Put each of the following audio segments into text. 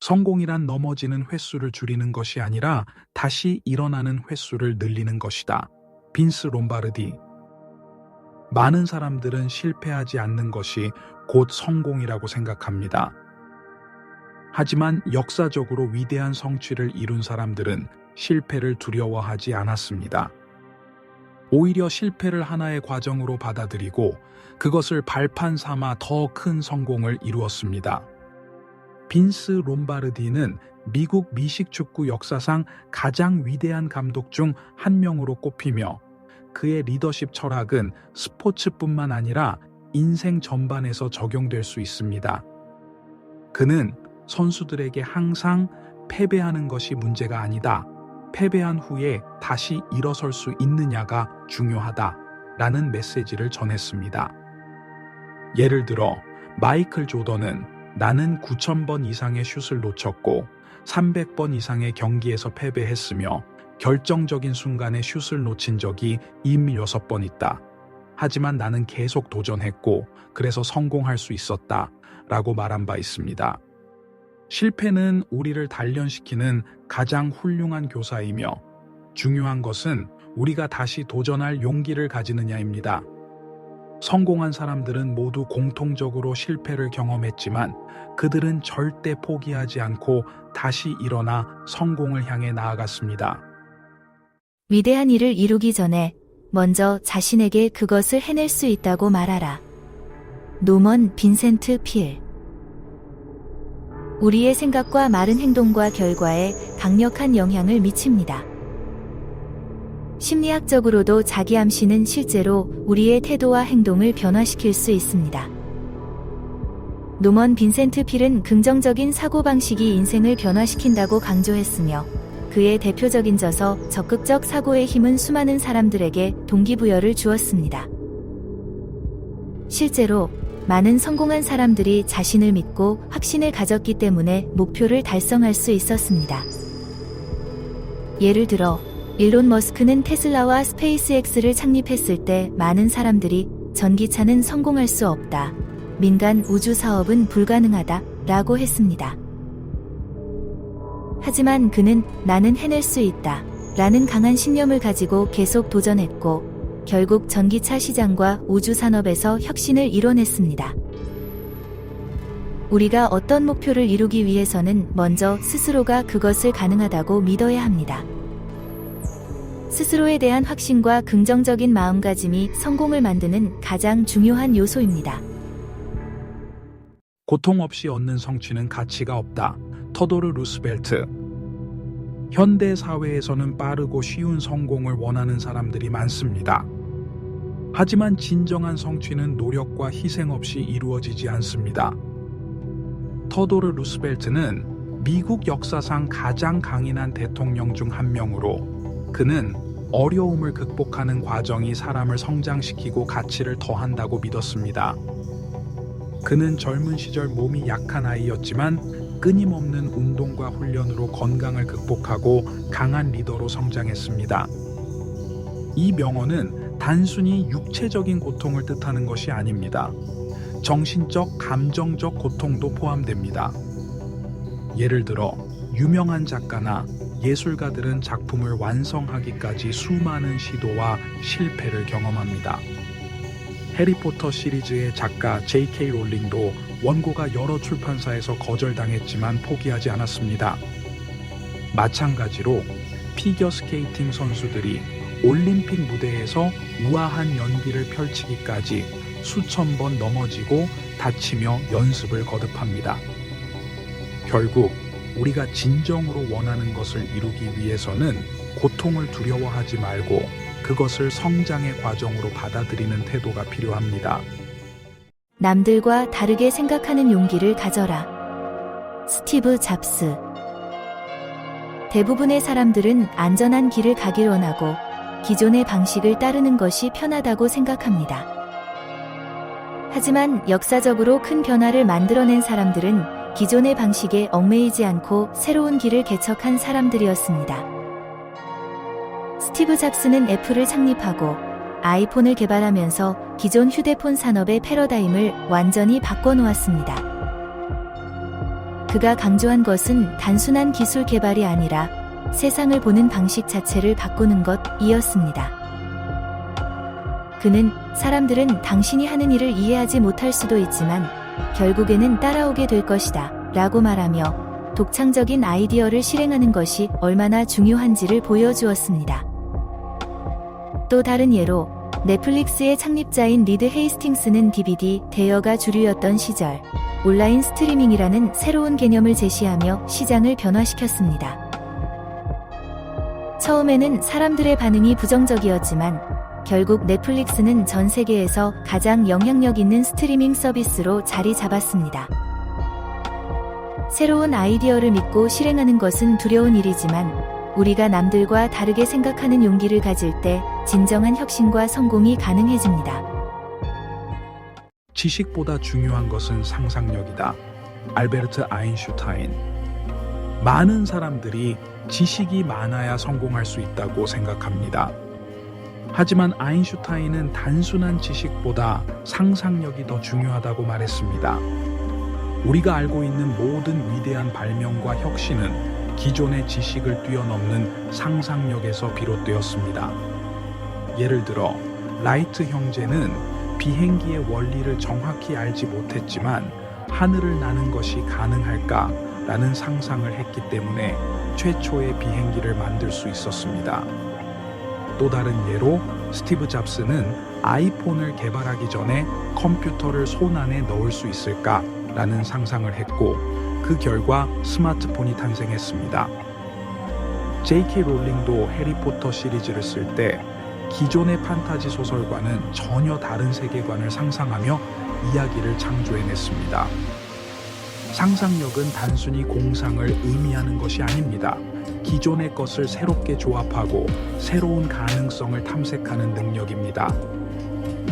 성공이란 넘어지는 횟수를 줄이는 것이 아니라 다시 일어나는 횟수를 늘리는 것이다. 빈스 롬바르디. 많은 사람들은 실패하지 않는 것이 곧 성공이라고 생각합니다. 하지만 역사적으로 위대한 성취를 이룬 사람들은 실패를 두려워하지 않았습니다. 오히려 실패를 하나의 과정으로 받아들이고 그것을 발판 삼아 더 큰 성공을 이루었습니다. 빈스 롬바르디는 미국 미식축구 역사상 가장 위대한 감독 중 한 명으로 꼽히며 그의 리더십 철학은 스포츠뿐만 아니라 인생 전반에서 적용될 수 있습니다. 그는 선수들에게 항상 패배하는 것이 문제가 아니다. 패배한 후에 다시 일어설 수 있느냐가 중요하다. 라는 메시지를 전했습니다. 예를 들어 마이클 조던은 나는 9,000번 이상의 슛을 놓쳤고 300번 이상의 경기에서 패배했으며 결정적인 순간에 슛을 놓친 적이 이미 6번 있다. 하지만 나는 계속 도전했고 그래서 성공할 수 있었다. 라고 말한 바 있습니다. 실패는 우리를 단련시키는 가장 훌륭한 교사이며 중요한 것은 우리가 다시 도전할 용기를 가지느냐입니다. 성공한 사람들은 모두 공통적으로 실패를 경험했지만 그들은 절대 포기하지 않고 다시 일어나 성공을 향해 나아갔습니다. 위대한 일을 이루기 전에 먼저 자신에게 그것을 해낼 수 있다고 말하라. 노먼 빈센트 필. 우리의 생각과 말은 행동과 결과에 강력한 영향을 미칩니다. 심리학적으로도 자기암시는 실제로 우리의 태도와 행동을 변화시킬 수 있습니다. 노먼 빈센트 필은 긍정적인 사고방식이 인생을 변화시킨다고 강조했으며 그의 대표적인 저서 적극적 사고의 힘은 수많은 사람들에게 동기부여를 주었습니다. 실제로 많은 성공한 사람들이 자신을 믿고 확신을 가졌기 때문에 목표를 달성할 수 있었습니다. 예를 들어 일론 머스크는 테슬라와 스페이스X를 창립했을 때 많은 사람들이 전기차는 성공할 수 없다. 민간 우주 사업은 불가능하다. 라고 했습니다. 하지만 그는 나는 해낼 수 있다. 라는 강한 신념을 가지고 계속 도전했고 결국 전기차 시장과 우주 산업에서 혁신을 이뤄냈습니다. 우리가 어떤 목표를 이루기 위해서는 먼저 스스로가 그것을 가능하다고 믿어야 합니다. 스스로에 대한 확신과 긍정적인 마음가짐이 성공을 만드는 가장 중요한 요소입니다. 고통 없이 얻는 성취는 가치가 없다. 터도르 루스벨트. 현대 사회에서는 빠르고 쉬운 성공을 원하는 사람들이 많습니다. 하지만 진정한 성취는 노력과 희생 없이 이루어지지 않습니다. 터도르 루스벨트는 미국 역사상 가장 강인한 대통령 중 한 명으로 그는 어려움을 극복하는 과정이 사람을 성장시키고 가치를 더한다고 믿었습니다. 그는 젊은 시절 몸이 약한 아이였지만 끊임없는 운동과 훈련으로 건강을 극복하고 강한 리더로 성장했습니다. 이 명언은 단순히 육체적인 고통을 뜻하는 것이 아닙니다. 정신적, 감정적 고통도 포함됩니다. 예를 들어 유명한 작가나 예술가들은 작품을 완성하기까지 수많은 시도와 실패를 경험합니다. 해리포터 시리즈의 작가 J.K. 롤링도 원고가 여러 출판사에서 거절당했지만 포기하지 않았습니다. 마찬가지로 피겨스케이팅 선수들이 올림픽 무대에서 우아한 연기를 펼치기까지 수천 번 넘어지고 다치며 연습을 거듭합니다. 결국 우리가 진정으로 원하는 것을 이루기 위해서는 고통을 두려워하지 말고 그것을 성장의 과정으로 받아들이는 태도가 필요합니다. 남들과 다르게 생각하는 용기를 가져라. 스티브 잡스. 대부분의 사람들은 안전한 길을 가길 원하고 기존의 방식을 따르는 것이 편하다고 생각합니다. 하지만 역사적으로 큰 변화를 만들어낸 사람들은 기존의 방식에 얽매이지 않고 새로운 길을 개척한 사람들이었습니다. 스티브 잡스는 애플을 창립하고 아이폰을 개발하면서 기존 휴대폰 산업의 패러다임을 완전히 바꿔놓았습니다. 그가 강조한 것은 단순한 기술 개발이 아니라 세상을 보는 방식 자체를 바꾸는 것이었습니다. 그는 사람들은 당신이 하는 일을 이해하지 못할 수도 있지만 결국에는 따라오게 될 것이다 라고 말하며 독창적인 아이디어를 실행하는 것이 얼마나 중요한지를 보여주었습니다. 또 다른 예로 넷플릭스의 창립자인 리드 헤이스팅스는 DVD 대여가 주류였던 시절 온라인 스트리밍이라는 새로운 개념을 제시하며 시장을 변화시켰습니다. 처음에는 사람들의 반응이 부정적이었지만 결국 넷플릭스는 전 세계에서 가장 영향력 있는 스트리밍 서비스로 자리 잡았습니다. 새로운 아이디어를 믿고 실행하는 것은 두려운 일이지만 우리가 남들과 다르게 생각하는 용기를 가질 때 진정한 혁신과 성공이 가능해집니다. 지식보다 중요한 것은 상상력이다. 알베르트 아인슈타인. 많은 사람들이 지식이 많아야 성공할 수 있다고 생각합니다. 하지만 아인슈타인은 단순한 지식보다 상상력이 더 중요하다고 말했습니다. 우리가 알고 있는 모든 위대한 발명과 혁신은 기존의 지식을 뛰어넘는 상상력에서 비롯되었습니다. 예를 들어 라이트 형제는 비행기의 원리를 정확히 알지 못했지만 하늘을 나는 것이 가능할까라는 상상을 했기 때문에 최초의 비행기를 만들 수 있었습니다. 또 다른 예로 스티브 잡스는 아이폰을 개발하기 전에 컴퓨터를 손 안에 넣을 수 있을까라는 상상을 했고 그 결과 스마트폰이 탄생했습니다. J.K. 롤링도 해리포터 시리즈를 쓸 때 기존의 판타지 소설과는 전혀 다른 세계관을 상상하며 이야기를 창조해냈습니다. 상상력은 단순히 공상을 의미하는 것이 아닙니다. 기존의 것을 새롭게 조합하고 새로운 가능성을 탐색하는 능력입니다.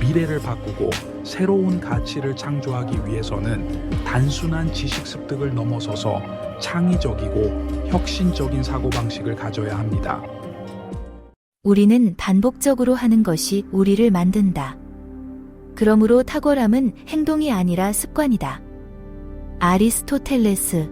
미래를 바꾸고 새로운 가치를 창조하기 위해서는 단순한 지식 습득을 넘어서서 창의적이고 혁신적인 사고방식을 가져야 합니다. 우리는 반복적으로 하는 것이 우리를 만든다. 그러므로 탁월함은 행동이 아니라 습관이다. 아리스토텔레스.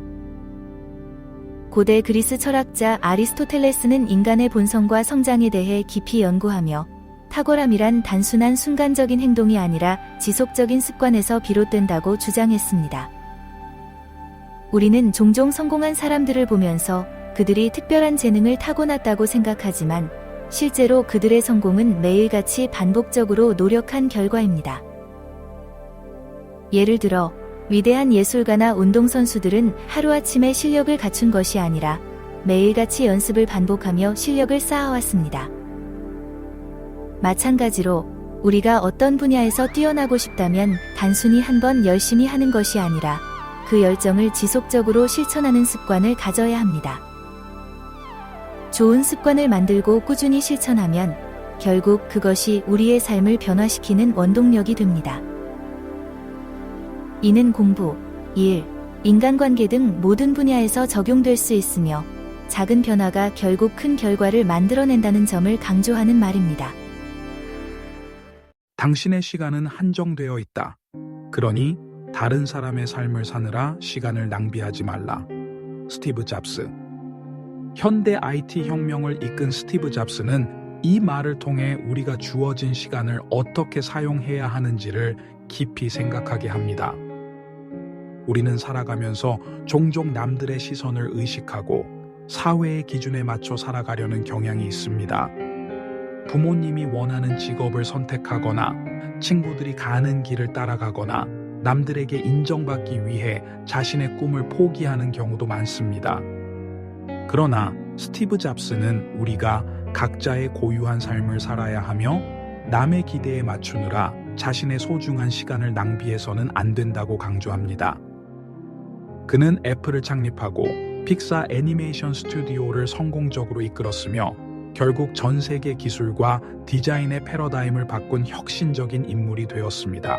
고대 그리스 철학자 아리스토텔레스는 인간의 본성과 성장에 대해 깊이 연구하며 탁월함이란 단순한 순간적인 행동이 아니라 지속적인 습관에서 비롯된다고 주장했습니다. 우리는 종종 성공한 사람들을 보면서 그들이 특별한 재능을 타고났다고 생각하지만 실제로 그들의 성공은 매일같이 반복적으로 노력한 결과입니다. 예를 들어 위대한 예술가나 운동선수들은 하루아침에 실력을 갖춘 것이 아니라 매일같이 연습을 반복하며 실력을 쌓아왔습니다. 마찬가지로 우리가 어떤 분야에서 뛰어나고 싶다면 단순히 한 번 열심히 하는 것이 아니라 그 열정을 지속적으로 실천하는 습관을 가져야 합니다. 좋은 습관을 만들고 꾸준히 실천하면 결국 그것이 우리의 삶을 변화시키는 원동력이 됩니다. 이는 공부, 일, 인간관계 등 모든 분야에서 적용될 수 있으며 작은 변화가 결국 큰 결과를 만들어낸다는 점을 강조하는 말입니다. 당신의 시간은 한정되어 있다. 그러니 다른 사람의 삶을 사느라 시간을 낭비하지 말라. 스티브 잡스. 현대 IT 혁명을 이끈 스티브 잡스는 이 말을 통해 우리가 주어진 시간을 어떻게 사용해야 하는지를 깊이 생각하게 합니다. 우리는 살아가면서 종종 남들의 시선을 의식하고 사회의 기준에 맞춰 살아가려는 경향이 있습니다. 부모님이 원하는 직업을 선택하거나 친구들이 가는 길을 따라가거나 남들에게 인정받기 위해 자신의 꿈을 포기하는 경우도 많습니다. 그러나 스티브 잡스는 우리가 각자의 고유한 삶을 살아야 하며 남의 기대에 맞추느라 자신의 소중한 시간을 낭비해서는 안 된다고 강조합니다. 그는 애플을 창립하고 픽사 애니메이션 스튜디오를 성공적으로 이끌었으며 결국 전 세계 기술과 디자인의 패러다임을 바꾼 혁신적인 인물이 되었습니다.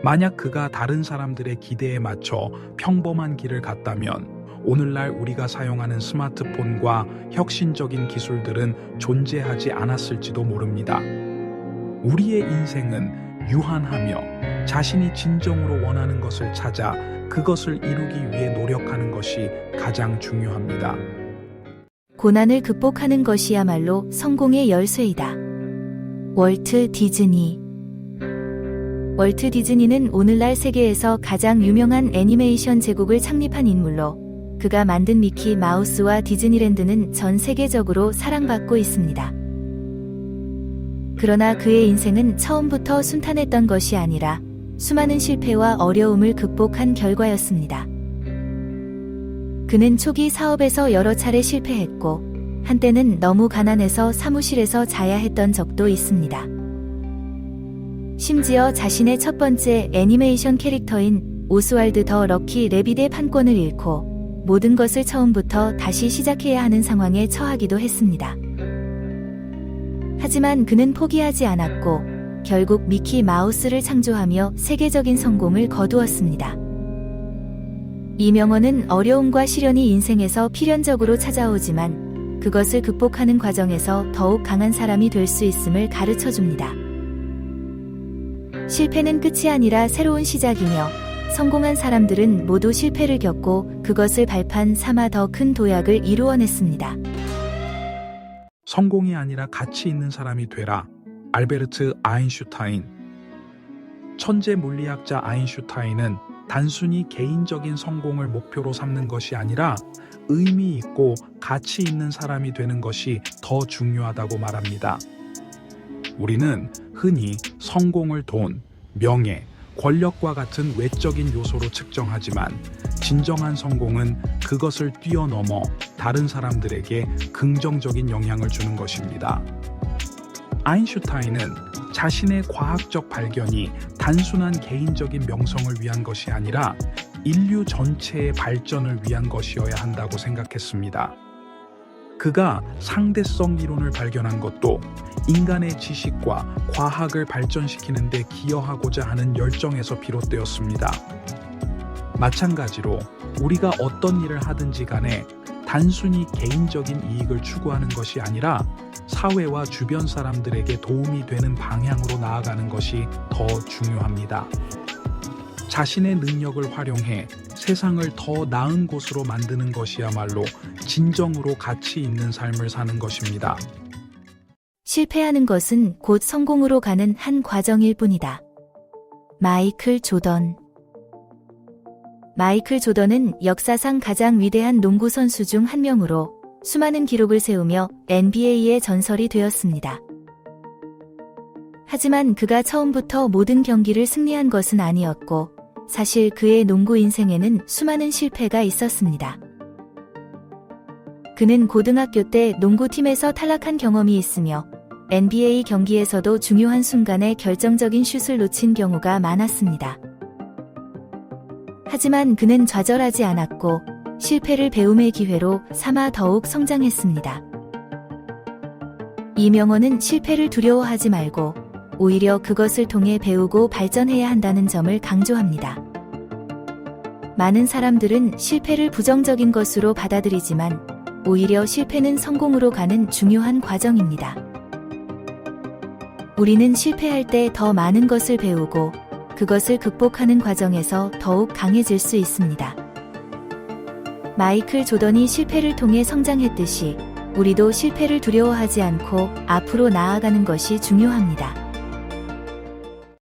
만약 그가 다른 사람들의 기대에 맞춰 평범한 길을 갔다면 오늘날 우리가 사용하는 스마트폰과 혁신적인 기술들은 존재하지 않았을지도 모릅니다. 우리의 인생은 유한하며 자신이 진정으로 원하는 것을 찾아 그것을 이루기 위해 노력하는 것이 가장 중요합니다. 고난을 극복하는 것이야말로 성공의 열쇠이다. 월트 디즈니. 월트 디즈니는 오늘날 세계에서 가장 유명한 애니메이션 제국을 창립한 인물로 그가 만든 미키 마우스와 디즈니랜드는 전 세계적으로 사랑받고 있습니다. 그러나 그의 인생은 처음부터 순탄했던 것이 아니라 수많은 실패와 어려움을 극복한 결과였습니다. 그는 초기 사업에서 여러 차례 실패했고 한때는 너무 가난해서 사무실에서 자야 했던 적도 있습니다. 심지어 자신의 첫 번째 애니메이션 캐릭터인 오스왈드 더 럭키 래빗의 판권을 잃고 모든 것을 처음부터 다시 시작해야 하는 상황에 처하기도 했습니다. 하지만 그는 포기하지 않았고 결국 미키 마우스를 창조하며 세계적인 성공을 거두었습니다. 이 명언은 어려움과 시련이 인생에서 필연적으로 찾아오지만 그것을 극복하는 과정에서 더욱 강한 사람이 될 수 있음을 가르쳐 줍니다. 실패는 끝이 아니라 새로운 시작이며 성공한 사람들은 모두 실패를 겪고 그것을 발판 삼아 더 큰 도약을 이루어냈습니다. 성공이 아니라 가치 있는 사람이 되라. 알베르트 아인슈타인. 천재 물리학자 아인슈타인은 단순히 개인적인 성공을 목표로 삼는 것이 아니라 의미 있고 가치 있는 사람이 되는 것이 더 중요하다고 말합니다. 우리는 흔히 성공을 돈, 명예, 권력과 같은 외적인 요소로 측정하지만 진정한 성공은 그것을 뛰어넘어 다른 사람들에게 긍정적인 영향을 주는 것입니다. 아인슈타인은 자신의 과학적 발견이 단순한 개인적인 명성을 위한 것이 아니라 인류 전체의 발전을 위한 것이어야 한다고 생각했습니다. 그가 상대성 이론을 발견한 것도 인간의 지식과 과학을 발전시키는 데 기여하고자 하는 열정에서 비롯되었습니다. 마찬가지로 우리가 어떤 일을 하든지 간에 단순히 개인적인 이익을 추구하는 것이 아니라 사회와 주변 사람들에게 도움이 되는 방향으로 나아가는 것이 더 중요합니다. 자신의 능력을 활용해 세상을 더 나은 곳으로 만드는 것이야말로 진정으로 가치 있는 삶을 사는 것입니다. 실패하는 것은 곧 성공으로 가는 한 과정일 뿐이다. 마이클 조던. 마이클 조던은 역사상 가장 위대한 농구 선수 중 한 명으로 수많은 기록을 세우며 NBA의 전설이 되었습니다. 하지만 그가 처음부터 모든 경기를 승리한 것은 아니었고 사실 그의 농구 인생에는 수많은 실패가 있었습니다. 그는 고등학교 때 농구팀에서 탈락한 경험이 있으며 NBA 경기에서도 중요한 순간에 결정적인 슛을 놓친 경우가 많았습니다. 하지만 그는 좌절하지 않았고 실패를 배움의 기회로 삼아 더욱 성장했습니다. 이 명언은 실패를 두려워하지 말고 오히려 그것을 통해 배우고 발전해야 한다는 점을 강조합니다. 많은 사람들은 실패를 부정적인 것으로 받아들이지만 오히려 실패는 성공으로 가는 중요한 과정입니다. 우리는 실패할 때 더 많은 것을 배우고 그것을 극복하는 과정에서 더욱 강해질 수 있습니다. 마이클 조던이 실패를 통해 성장했듯이 우리도 실패를 두려워하지 않고 앞으로 나아가는 것이 중요합니다.